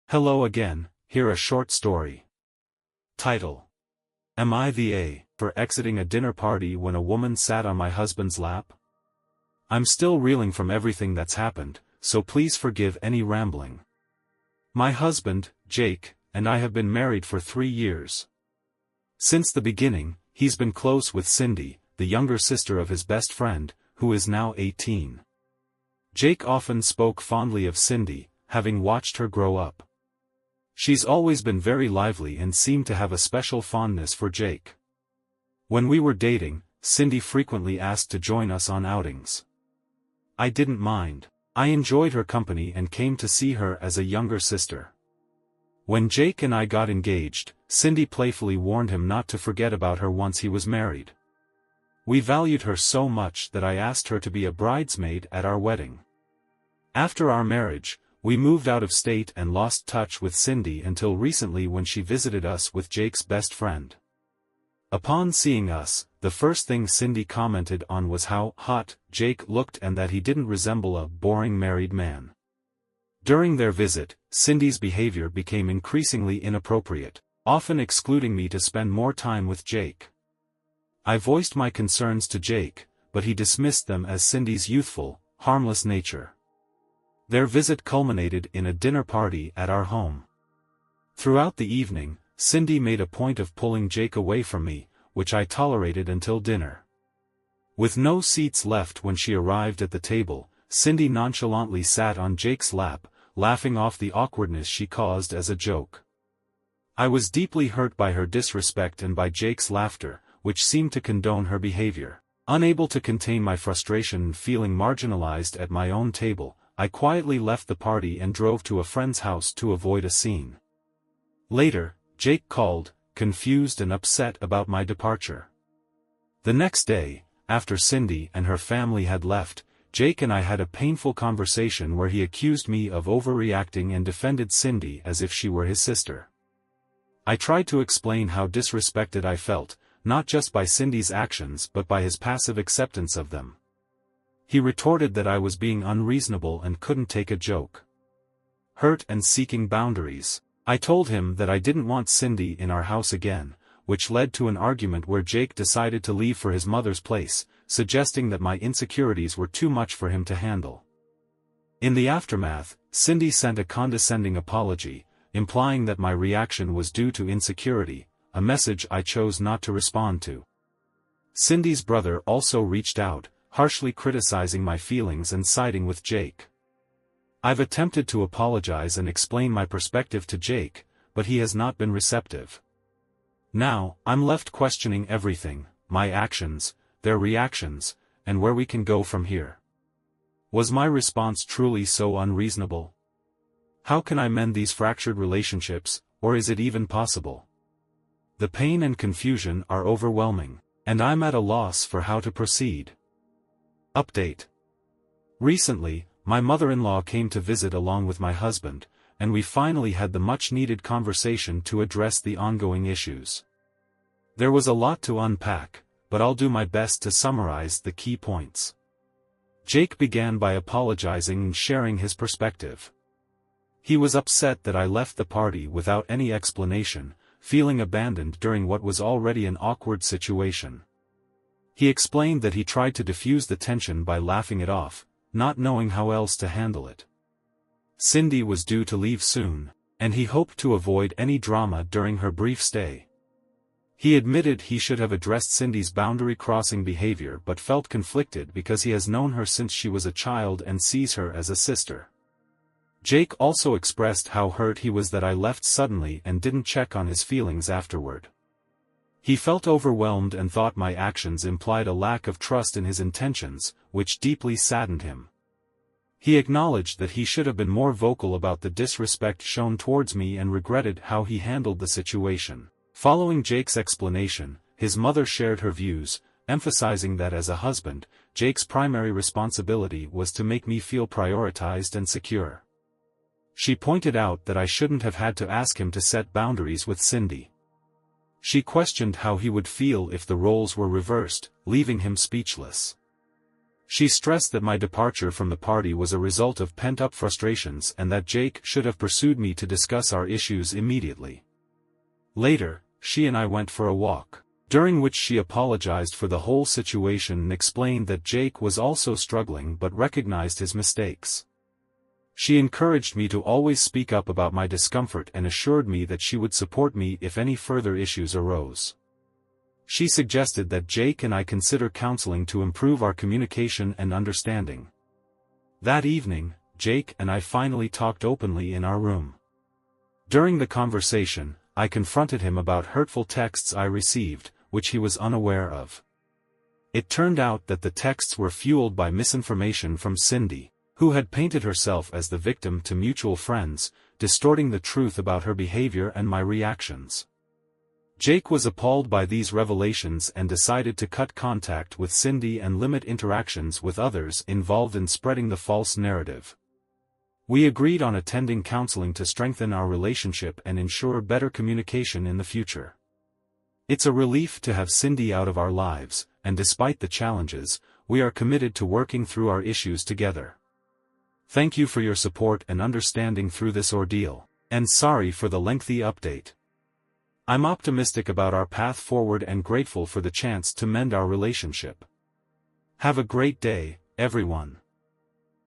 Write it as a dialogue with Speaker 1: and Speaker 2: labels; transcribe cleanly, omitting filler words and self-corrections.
Speaker 1: Hello again, here a short story. Title: Am I the A for exiting a dinner party when a woman sat on my husband's lap? I'm still reeling from everything that's happened, so please forgive any rambling. My husband, Jake, and I have been married for 3 years. Since the beginning, he's been close with Cindy, the younger sister of his best friend, who is now 18. Jake often spoke fondly of Cindy, having watched her grow up. She's always been very lively and seemed to have a special fondness for Jake. When we were dating, Cindy frequently asked to join us on outings. I didn't mind. I enjoyed her company and came to see her as a younger sister. When Jake and I got engaged, Cindy playfully warned him not to forget about her once he was married. We valued her so much that I asked her to be a bridesmaid at our wedding. After our marriage, we moved out of state and lost touch with Cindy until recently when she visited us with Jake's best friend. Upon seeing us, the first thing Cindy commented on was how hot Jake looked and that he didn't resemble a boring married man. During their visit, Cindy's behavior became increasingly inappropriate, often excluding me to spend more time with Jake. I voiced my concerns to Jake, but he dismissed them as Cindy's youthful, harmless nature. Their visit culminated in a dinner party at our home. Throughout the evening, Cindy made a point of pulling Jake away from me, which I tolerated until dinner. With no seats left when she arrived at the table, Cindy nonchalantly sat on Jake's lap, laughing off the awkwardness she caused as a joke. I was deeply hurt by her disrespect and by Jake's laughter, which seemed to condone her behavior. Unable to contain my frustration and feeling marginalized at my own table, I quietly left the party and drove to a friend's house to avoid a scene. Later, Jake called, confused and upset about my departure. The next day, after Cindy and her family had left, Jake and I had a painful conversation where he accused me of overreacting and defended Cindy as if she were his sister. I tried to explain how disrespected I felt, not just by Cindy's actions but by his passive acceptance of them. He retorted that I was being unreasonable and couldn't take a joke. Hurt and seeking boundaries. I told him that I didn't want Cindy in our house again, which led to an argument where Jake decided to leave for his mother's place, suggesting that my insecurities were too much for him to handle. In the aftermath, Cindy sent a condescending apology, implying that my reaction was due to insecurity, a message I chose not to respond to. Cindy's brother also reached out, harshly criticizing my feelings and siding with Jake. I've attempted to apologize and explain my perspective to Jake, but he has not been receptive. Now, I'm left questioning everything, my actions, their reactions, and where we can go from here. Was my response truly so unreasonable? How can I mend these fractured relationships, or is it even possible? The pain and confusion are overwhelming, and I'm at a loss for how to proceed. Update. Recently, my mother-in-law came to visit along with my husband, and we finally had the much-needed conversation to address the ongoing issues. There was a lot to unpack, but I'll do my best to summarize the key points. Jake began by apologizing and sharing his perspective. He was upset that I left the party without any explanation, feeling abandoned during what was already an awkward situation. He explained that he tried to diffuse the tension by laughing it off, not knowing how else to handle it. Cindy was due to leave soon, and he hoped to avoid any drama during her brief stay. He admitted he should have addressed Cindy's boundary-crossing behavior but felt conflicted because he has known her since she was a child and sees her as a sister. Jake also expressed how hurt he was that I left suddenly and didn't check on his feelings afterward. He felt overwhelmed and thought my actions implied a lack of trust in his intentions, which deeply saddened him. He acknowledged that he should have been more vocal about the disrespect shown towards me and regretted how he handled the situation. Following Jake's explanation, his mother shared her views, emphasizing that as a husband, Jake's primary responsibility was to make me feel prioritized and secure. She pointed out that I shouldn't have had to ask him to set boundaries with Cindy. She questioned how he would feel if the roles were reversed, leaving him speechless. She stressed that my departure from the party was a result of pent-up frustrations and that Jake should have pursued me to discuss our issues immediately. Later, she and I went for a walk, during which she apologized for the whole situation and explained that Jake was also struggling but recognized his mistakes. She encouraged me to always speak up about my discomfort and assured me that she would support me if any further issues arose. She suggested that Jake and I consider counseling to improve our communication and understanding. That evening, Jake and I finally talked openly in our room. During the conversation, I confronted him about hurtful texts I received, which he was unaware of. It turned out that the texts were fueled by misinformation from Cindy, who had painted herself as the victim to mutual friends, distorting the truth about her behavior and my reactions. Jake was appalled by these revelations and decided to cut contact with Cindy and limit interactions with others involved in spreading the false narrative. We agreed on attending counseling to strengthen our relationship and ensure better communication in the future. It's a relief to have Cindy out of our lives, and despite the challenges, we are committed to working through our issues together. Thank you for your support and understanding through this ordeal, and sorry for the lengthy update. I'm optimistic about our path forward and grateful for the chance to mend our relationship. Have a great day, everyone.